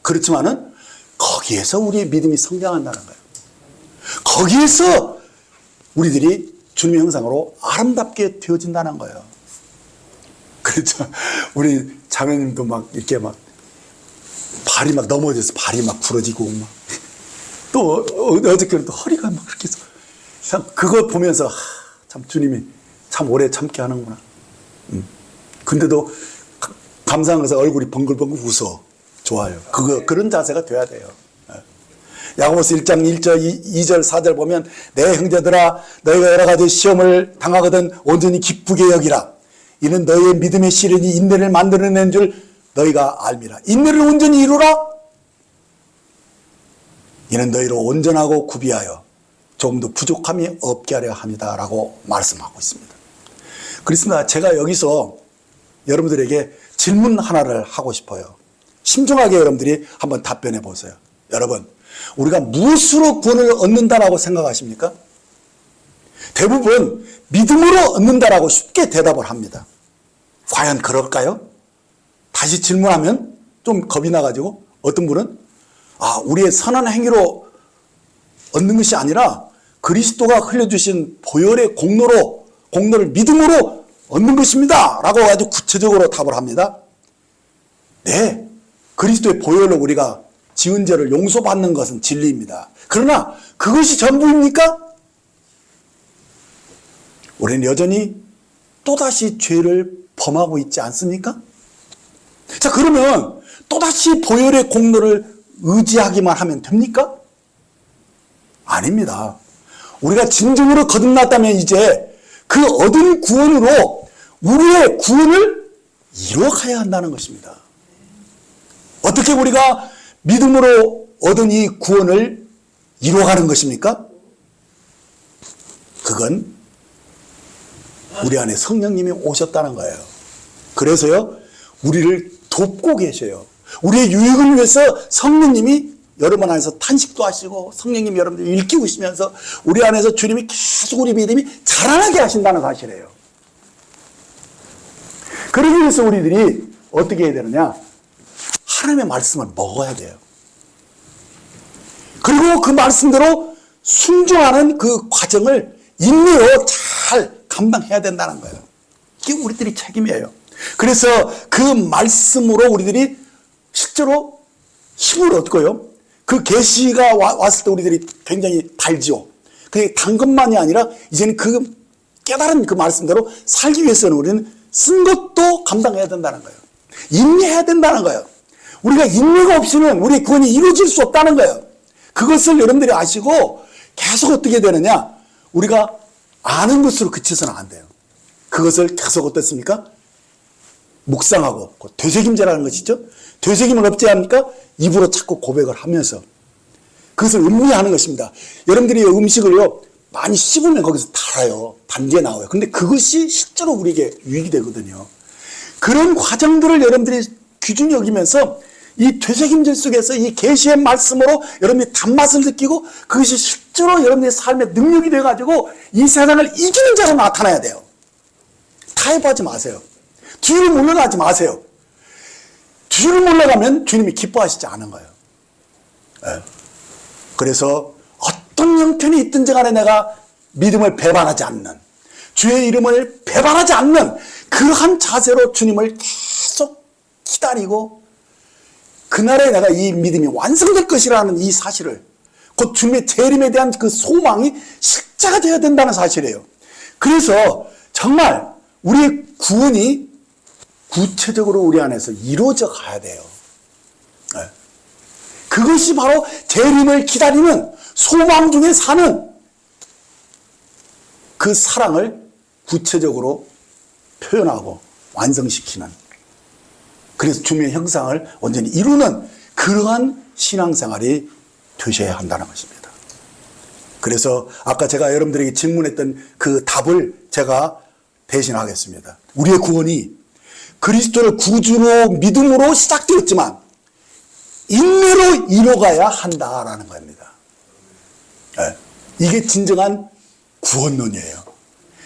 그렇지만은 거기에서 우리의 믿음이 성장한다는 거예요. 거기에서 우리들이 주님의 형상으로 아름답게 되어진다는 거예요. 그렇죠. 우리 자매님도 막 이렇게 막 발이 막 넘어져서 발이 막 부러지고 막 또 어저께는 또 허리가 막 그렇게 해서 참 그거 보면서 참 주님이 참 오래 참게 하는구나. 근데도 감사하면서 얼굴이 벙글벙글 웃어. 좋아요. 그런 자세가 돼야 돼요. 야고보서 1장 1절 2절 4절 보면 내 형제들아 너희가 여러 가지 시험을 당하거든 온전히 기쁘게 여기라. 이는 너희의 믿음의 시련이 인내를 만들어낸 줄 너희가 알미라. 인내를 온전히 이루라. 이는 너희를 온전하고 구비하여 조금도 부족함이 없게 하려 합니다. 라고 말씀하고 있습니다. 그렇습니다. 제가 여기서 여러분들에게 질문 하나를 하고 싶어요. 신중하게 여러분들이 한번 답변해 보세요. 여러분, 우리가 무엇으로 구원을 얻는다라고 생각하십니까? 대부분 믿음으로 얻는다라고 쉽게 대답을 합니다. 과연 그럴까요? 다시 질문하면 좀 겁이 나가지고 어떤 분은 우리의 선한 행위로 얻는 것이 아니라 그리스도가 흘려주신 보혈의 공로를 믿음으로 얻는 것입니다. 라고 아주 구체적으로 답을 합니다. 네, 그리스도의 보혈로 우리가 지은 죄를 용서받는 것은 진리입니다. 그러나 그것이 전부입니까? 우리는 여전히 또다시 죄를 범하고 있지 않습니까? 자, 그러면 또다시 보혈의 공로를 의지하기만 하면 됩니까? 아닙니다. 우리가 진정으로 거듭났다면 이제 그 얻은 구원으로 우리의 구원을 이루어가야 한다는 것입니다. 어떻게 우리가 믿음으로 얻은 이 구원을 이루어가는 것입니까? 그건 우리 안에 성령님이 오셨다는 거예요. 그래서요, 우리를 돕고 계셔요. 우리의 유익을 위해서 성령님이 여러분 안에서 탄식도 하시고 성령님 여러분들 일깨우시면서 우리 안에서 주님이 계속 우리 믿음이 자라나게 하신다는 사실이에요. 그러기 위해서 우리들이 어떻게 해야 되느냐? 하나님의 말씀을 먹어야 돼요. 그리고 그 말씀대로 순종하는 그 과정을 인내로 잘 감당해야 된다는 거예요. 이게 우리들이 책임이에요. 그래서 그 말씀으로 우리들이 실제로 식물 어떨까요? 그 계시가 왔을 때 우리들이 굉장히 달지요. 그게 단 것만이 아니라 이제는 그 깨달은 그 말씀대로 살기 위해서는 우리는 쓴 것도 감당해야 된다는 거예요. 인내해야 된다는 거예요. 우리가 인내가 없이는 우리의 구원이 이루어질 수 없다는 거예요. 그것을 여러분들이 아시고 계속 어떻게 되느냐? 우리가 아는 것으로 그쳐서는 안 돼요. 그것을 계속 어떻습니까? 묵상하고 되새김질하는 것이죠. 되새김을 어찌 합니까? 입으로 자꾸 고백을 하면서 그것을 음미하는 것입니다. 여러분들이 음식을요 많이 씹으면 거기서 달아요. 단계 나와요. 근데 그것이 실제로 우리에게 유익이 되거든요. 그런 과정들을 여러분들이 귀중히 여기면서 이 되새김질 속에서 이 계시의 말씀으로 여러분이 단맛을 느끼고 그것이 실제로 여러분의 삶의 능력이 돼가지고 이 세상을 이기는 자로 나타나야 돼요. 타협하지 마세요. 뒤로 물러나지 마세요. 뒤로 물러가면 주님이 기뻐하시지 않은 거예요. 네. 그래서 어떤 형편이 있든지 간에 내가 믿음을 배반하지 않는, 주의 이름을 배반하지 않는 그러한 자세로 주님을 계속 기다리고 그날에 내가 이 믿음이 완성될 것이라는 이 사실을, 곧 주님의 재림에 대한 그 소망이 실제가 되어야 된다는 사실이에요. 그래서 정말 우리의 구원이 구체적으로 우리 안에서 이루어져 가야 돼요. 네. 그것이 바로 재림을 기다리는 소망 중에 사는 그 사랑을 구체적으로 표현하고 완성시키는, 그래서 주님의 형상을 온전히 이루는 그러한 신앙생활이 되셔야 한다는 것입니다. 그래서 아까 제가 여러분들에게 질문했던 그 답을 제가 대신하겠습니다. 우리의 구원이 그리스도를 구주로 믿음으로 시작되었지만 인내로 이뤄가야 한다라는 겁니다. 네. 이게 진정한 구원론이에요.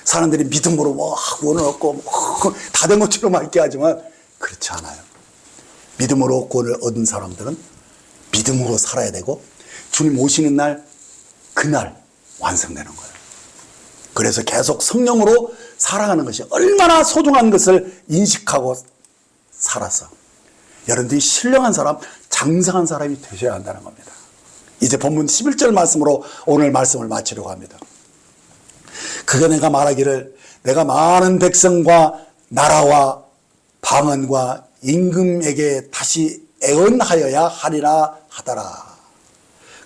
사람들이 믿음으로 구원을 얻고 다 된 것처럼 말게 하지만 그렇지 않아요. 믿음으로 구원을 얻은 사람들은 믿음으로 살아야 되고 주님 오시는 날 그날 완성되는 거예요. 그래서 계속 성령으로 살아가는 것이 얼마나 소중한 것을 인식하고 살아서 여러분들이 신령한 사람, 장성한 사람이 되셔야 한다는 겁니다. 이제 본문 11절 말씀으로 오늘 말씀을 마치려고 합니다. 그가 내가 말하기를 내가 많은 백성과 나라와 방언과 임금에게 다시 애언하여야 하리라 하더라.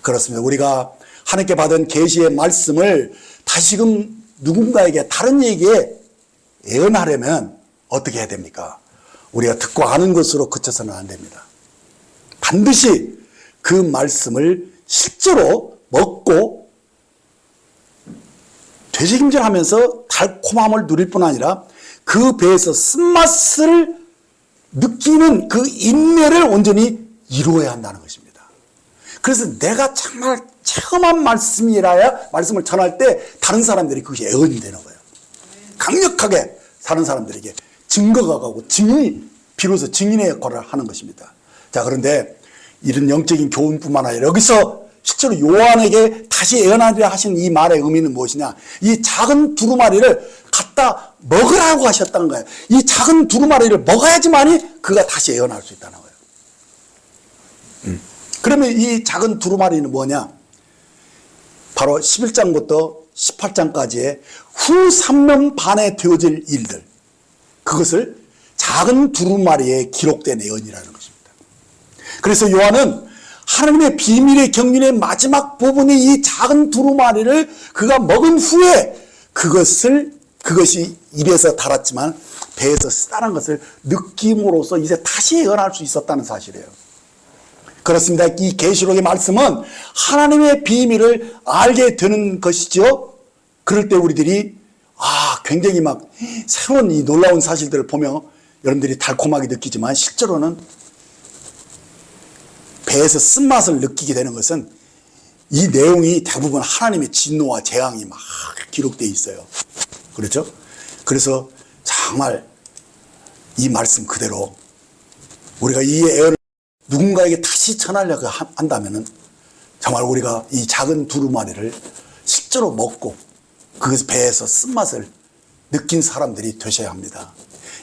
그렇습니다. 우리가 하나님께 받은 계시의 말씀을 다시금 누군가에게 다른 얘기에 애언하려면 어떻게 해야 됩니까? 우리가 듣고 아는 것으로 그쳐서는 안 됩니다. 반드시 그 말씀을 실제로 먹고 되새김질하면서 달콤함을 누릴 뿐 아니라 그 배에서 쓴맛을 느끼는 그 인내를 온전히 이루어야 한다는 것입니다. 그래서 내가 정말 체험한 말씀이라야 말씀을 전할 때 다른 사람들이 그것이 애언이 되는 거예요. 강력하게 다른 사람들에게 증거가 가고 증인이 비로소 증인의 역할을 하는 것입니다. 자, 그런데 이런 영적인 교훈뿐만 아니라 여기서 실제로 요한에게 다시 애언하리라 하신 이 말의 의미는 무엇이냐? 이 작은 두루마리를 갖다 먹으라고 하셨다는 거예요. 이 작은 두루마리를 먹어야지만이 그가 다시 애언할 수 있다는 거예요. 그러면 이 작은 두루마리는 뭐냐? 바로 11장부터 18장까지의 후 3년 반에 되어질 일들, 그것을 작은 두루마리에 기록된 애언이라는 것입니다. 그래서 요한은 하나님의 비밀의 경륜의 마지막 부분이 이 작은 두루마리를 그가 먹은 후에 그것이 입에서 달았지만 배에서 쓰다는 것을 느낌으로써 이제 다시 예언할 수 있었다는 사실이에요. 그렇습니다. 이 계시록의 말씀은 하나님의 비밀을 알게 되는 것이죠. 그럴 때 우리들이 굉장히 막 새로운 이 놀라운 사실들을 보며 여러분들이 달콤하게 느끼지만 실제로는 배에서 쓴맛을 느끼게 되는 것은 이 내용이 대부분 하나님의 진노와 재앙이 막 기록되어 있어요. 그렇죠? 그래서 정말 이 말씀 그대로 우리가 이 애언을 누군가에게 다시 전하려고 한다면은 정말 우리가 이 작은 두루마리를 실제로 먹고 그 배에서 쓴맛을 느낀 사람들이 되셔야 합니다.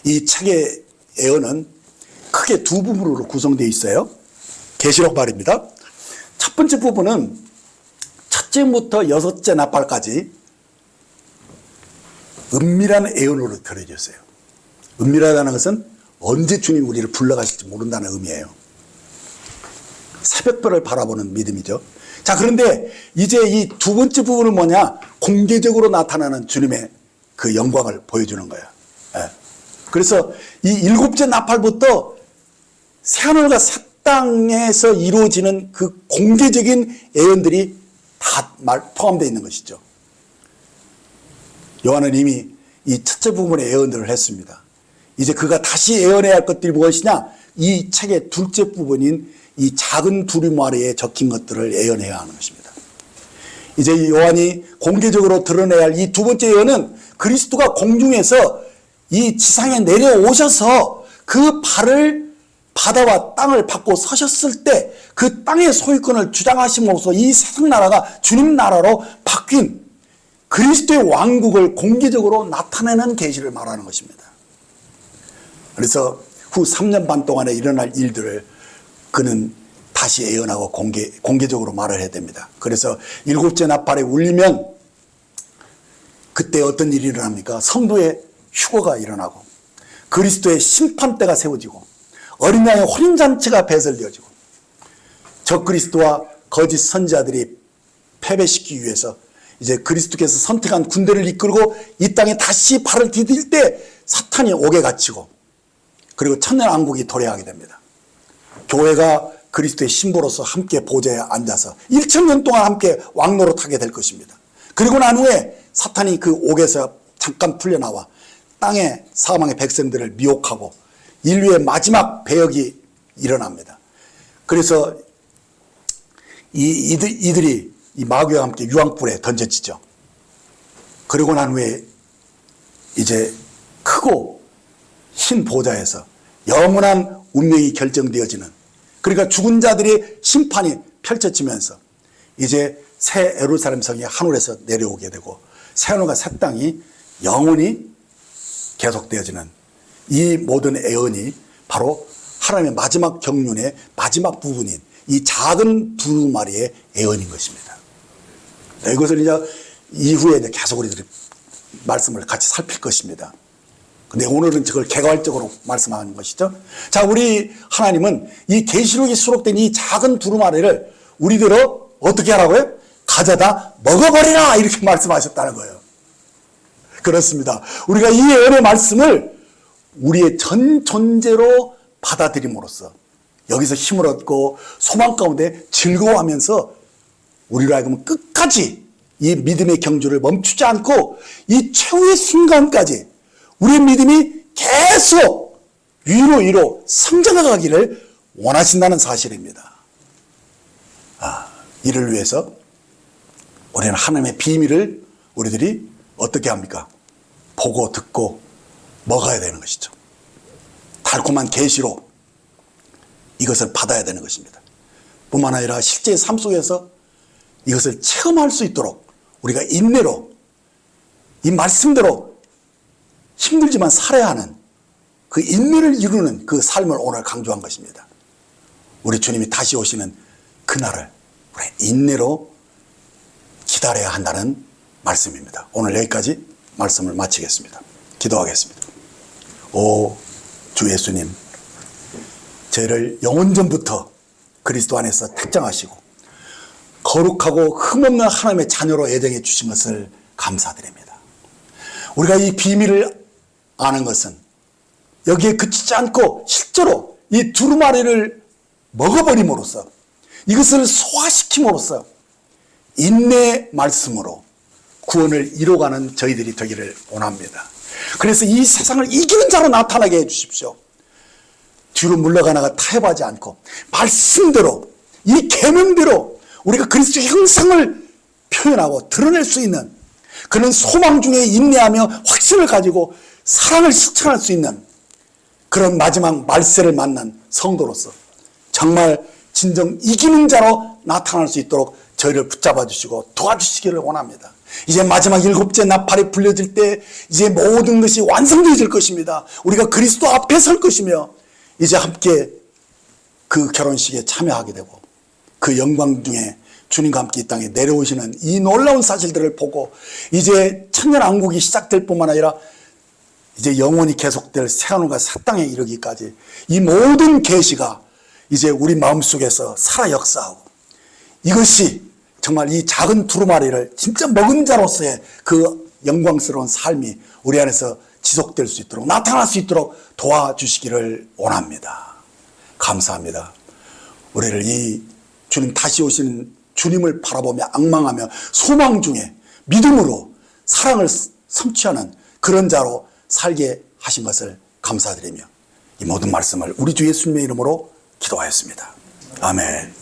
이 책의 애언은 크게 두 부분으로 구성되어 있어요. 계시록 말입니다. 첫 번째 부분은 첫째부터 여섯째 나팔까지 은밀한 예언으로 들어졌어요. 은밀하다는 것은 언제 주님 우리를 불러가실지 모른다는 의미예요. 새벽별을 바라보는 믿음이죠. 자, 그런데 이제 이 두 번째 부분은 뭐냐? 공개적으로 나타나는 주님의 그 영광을 보여주는 거예요. 예. 그래서 이 일곱째 나팔부터 새하늘과 새 땅에서 이루어지는 그 공개적인 예언들이 다 포함되어 있는 것이죠. 요한은 이미 이 첫째 부분의 예언들을 했습니다. 이제 그가 다시 예언해야 할 것들이 무엇이냐? 이 책의 둘째 부분인 이 작은 두루마리 아래에 적힌 것들을 예언해야 하는 것입니다. 이제 요한이 공개적으로 드러내야 할 이 두 번째 예언은 그리스도가 공중에서 이 지상에 내려오셔서 그 발을 바다와 땅을 받고 서셨을 때 그 땅의 소유권을 주장하심으로써 이 세상 나라가 주님 나라로 바뀐 그리스도의 왕국을 공개적으로 나타내는 계시를 말하는 것입니다. 그래서 후 3년 반 동안에 일어날 일들을 그는 다시 예언하고 공개적으로 말을 해야 됩니다. 그래서 일곱째 나팔이 울리면 그때 어떤 일이 일어납니까? 성도의 휴거가 일어나고 그리스도의 심판대가 세워지고 어린 양의 혼인잔치가 배설되어지고 적그리스도와 거짓 선지자들이 패배시키기 위해서 이제 그리스도께서 선택한 군대를 이끌고 이 땅에 다시 발을 디딜 때 사탄이 옥에 갇히고 그리고 천년왕국이 도래하게 됩니다. 교회가 그리스도의 신부로서 함께 보좌에 앉아서 1000년 동안 함께 왕노릇하게 될 것입니다. 그리고 난 후에 사탄이 그 옥에서 잠깐 풀려나와 땅의 사망의 백성들을 미혹하고 인류의 마지막 배역이 일어납니다. 그래서 이들이 이 마귀와 함께 유황불에 던져지죠. 그리고 난 후에 이제 크고 흰 보좌에서 영원한 운명이 결정되어지는, 그러니까 죽은 자들의 심판이 펼쳐지면서 이제 새 예루살렘 성이 하늘에서 내려오게 되고 새하늘과 새 땅이 영원히 계속되어지는 이 모든 예언이 바로 하나님의 마지막 경륜의 마지막 부분인 이 작은 두루마리의 예언인 것입니다. 이것을 이제 이후에 이제 계속 우리들이 말씀을 같이 살필 것입니다. 근데 오늘은 그걸 개괄적으로 말씀하는 것이죠. 자, 우리 하나님은 이 계시록이 수록된 이 작은 두루마리를 우리들로 어떻게 하라고요? 가져다 먹어버리라, 이렇게 말씀하셨다는 거예요. 그렇습니다. 우리가 이 예언의 말씀을 우리의 전 존재로 받아들임으로써 여기서 힘을 얻고 소망 가운데 즐거워하면서 우리로 하여금 끝까지 이 믿음의 경주를 멈추지 않고 이 최후의 순간까지 우리의 믿음이 계속 위로 성장하기를 원하신다는 사실입니다. 이를 위해서 우리는 하나님의 비밀을 우리들이 어떻게 합니까? 보고 듣고 먹어야 되는 것이죠. 달콤한 계시로 이것을 받아야 되는 것입니다. 뿐만 아니라 실제 삶 속에서 이것을 체험할 수 있도록 우리가 인내로 이 말씀대로 힘들지만 살아야 하는 그 인내를 이루는 그 삶을 오늘 강조한 것입니다. 우리 주님이 다시 오시는 그날을 우리 인내로 기다려야 한다는 말씀입니다. 오늘 여기까지 말씀을 마치겠습니다. 기도하겠습니다. 오 주 예수님, 저희를 영원전부터 그리스도 안에서 택정하시고 거룩하고 흠없는 하나님의 자녀로 예정해 주신 것을 감사드립니다. 우리가 이 비밀을 아는 것은 여기에 그치지 않고 실제로 이 두루마리를 먹어버림으로써 이것을 소화시킴으로써 인내의 말씀으로 구원을 이뤄가는 저희들이 되기를 원합니다. 그래서 이 세상을 이기는 자로 나타나게 해주십시오. 뒤로 물러가다가 타협하지 않고 말씀대로 이 계명대로 우리가 그리스도의 형상을 표현하고 드러낼 수 있는 그런 소망 중에 인내하며 확신을 가지고 사랑을 실천할 수 있는 그런 마지막 말세를 만난 성도로서 정말 진정 이기는 자로 나타날 수 있도록 저희를 붙잡아 주시고 도와주시기를 원합니다. 이제 마지막 7째 나팔이 불려질 때 이제 모든 것이 완성되어질 것입니다. 우리가 그리스도 앞에 설 것이며 이제 함께 그 결혼식에 참여하게 되고 그 영광 중에 주님과 함께 이 땅에 내려오시는 이 놀라운 사실들을 보고 이제 천년왕국이 시작될 뿐만 아니라 이제 영원히 계속될 새하늘과 새 땅에 이르기까지 이 모든 계시가 이제 우리 마음속에서 살아 역사하고 이것이 정말 이 작은 두루마리를 진짜 먹은 자로서의 그 영광스러운 삶이 우리 안에서 지속될 수 있도록 나타날 수 있도록 도와주시기를 원합니다. 감사합니다. 우리를 이 주님 다시 오시는 주님을 바라보며 앙망하며 소망 중에 믿음으로 사랑을 성취하는 그런 자로 살게 하신 것을 감사드리며 이 모든 말씀을 우리 주 예수님의 이름으로 기도하였습니다. 아멘.